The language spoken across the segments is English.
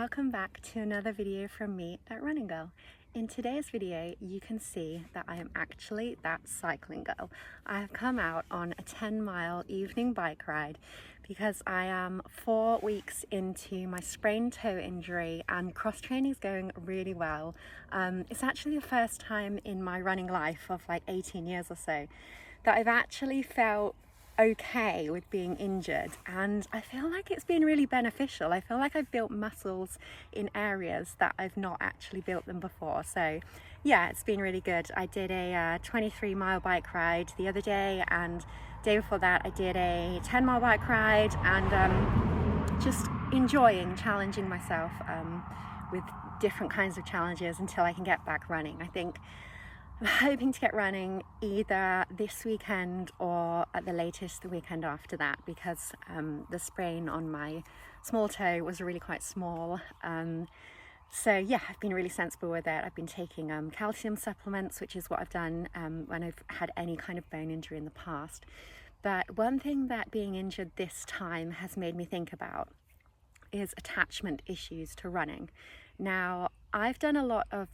Welcome back to another video from me at Running Girl. In today's video you can see that I am actually that cycling girl. I have come out on a 10-mile evening bike ride because I am 4 weeks into my sprained toe injury and cross training is going really well. It's actually the first time in my running life of like 18 years or so that I've actually felt okay with being injured, and I feel like it's been really beneficial. I feel like I've built muscles in areas that I've not actually built them before. So yeah, it's been really good. I did a 23-mile bike ride the other day, and day before that I did a 10-mile bike ride, and just enjoying challenging myself with different kinds of challenges until I can get back running. I think I'm hoping to get running either this weekend or at the latest the weekend after that, because the sprain on my small toe was really quite small. So yeah, I've been really sensible with it. I've been taking calcium supplements, which is what I've done when I've had any kind of bone injury in the past. But one thing that being injured this time has made me think about is attachment issues to running. Now, I've done a lot of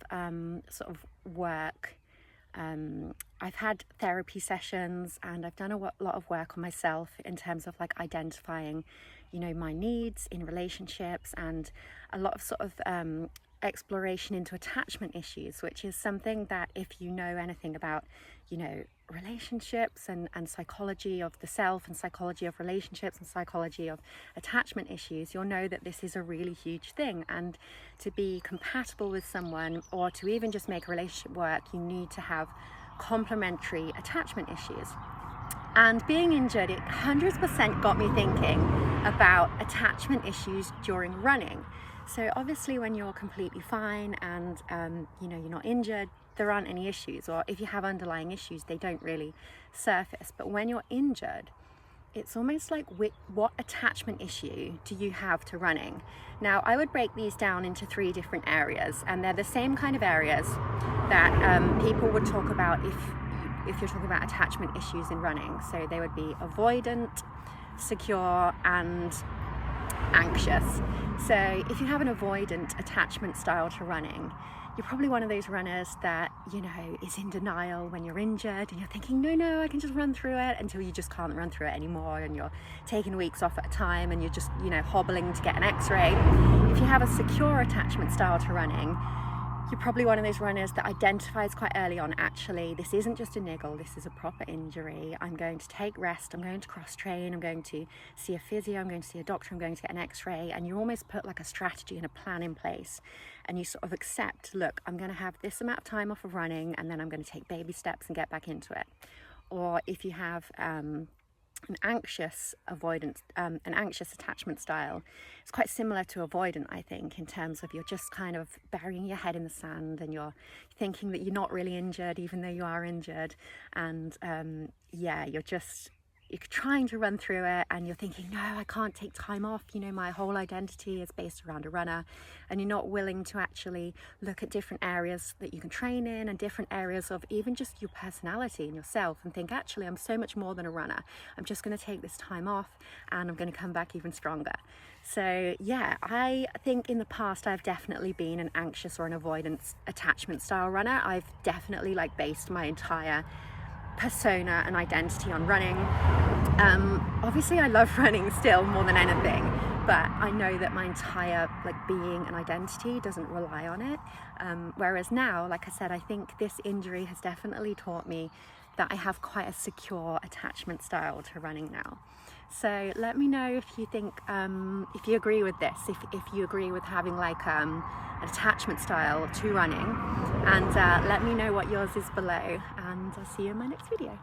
sort of work. I've had therapy sessions, and I've done a lot of work on myself in terms of like identifying, you know, my needs in relationships, and a lot of sort of exploration into attachment issues, which is something that, if you know anything about, you know, relationships and psychology of the self and psychology of relationships and psychology of attachment issues, you'll know that this is a really huge thing. And to be compatible with someone, or to even just make a relationship work, you need to have complementary attachment issues. And being injured, it 100% got me thinking about attachment issues during running. So obviously when you're completely fine and you know, you're not injured, there aren't any issues, or if you have underlying issues, they don't really surface. But when you're injured, it's almost like, what attachment issue do you have to running? Now, I would break these down into 3 different areas, and they're the same kind of areas that people would talk about if you're talking about attachment issues in running. So they would be avoidant, secure, and anxious. So if you have an avoidant attachment style to running, you're probably one of those runners that, you know, is in denial when you're injured, and you're thinking, no, I can just run through it, until you just can't run through it anymore, and you're taking weeks off at a time, and you're just, you know, hobbling to get an x-ray. If you have a secure attachment style to running, you're probably one of those runners that identifies quite early on, actually, this isn't just a niggle, this is a proper injury. I'm going to take rest, I'm going to cross train, I'm going to see a physio, I'm going to see a doctor, I'm going to get an x-ray. And you almost put like a strategy and a plan in place, and you sort of accept, look, I'm going to have this amount of time off of running, and then I'm going to take baby steps and get back into it. Or if you have an anxious attachment style, it's quite similar to avoidant, I think, in terms of you're just kind of burying your head in the sand, and you're thinking that you're not really injured even though you are injured. And yeah, you're trying to run through it, and you're thinking, no, I can't take time off, you know, my whole identity is based around a runner. And you're not willing to actually look at different areas that you can train in, and different areas of even just your personality and yourself, and think, actually, I'm so much more than a runner. I'm just going to take this time off, and I'm going to come back even stronger. So yeah, I think in the past I've definitely been an anxious or an avoidance attachment style runner. I've definitely like based my entire persona and identity on running. Obviously I love running still more than anything, but I know that my entire like being and identity doesn't rely on it. Whereas now, like I said, I think this injury has definitely taught me that I have quite a secure attachment style to running now. So let me know if you think, if you agree with this, if you agree with having like an attachment style to running, and let me know what yours is below, and I'll see you in my next video.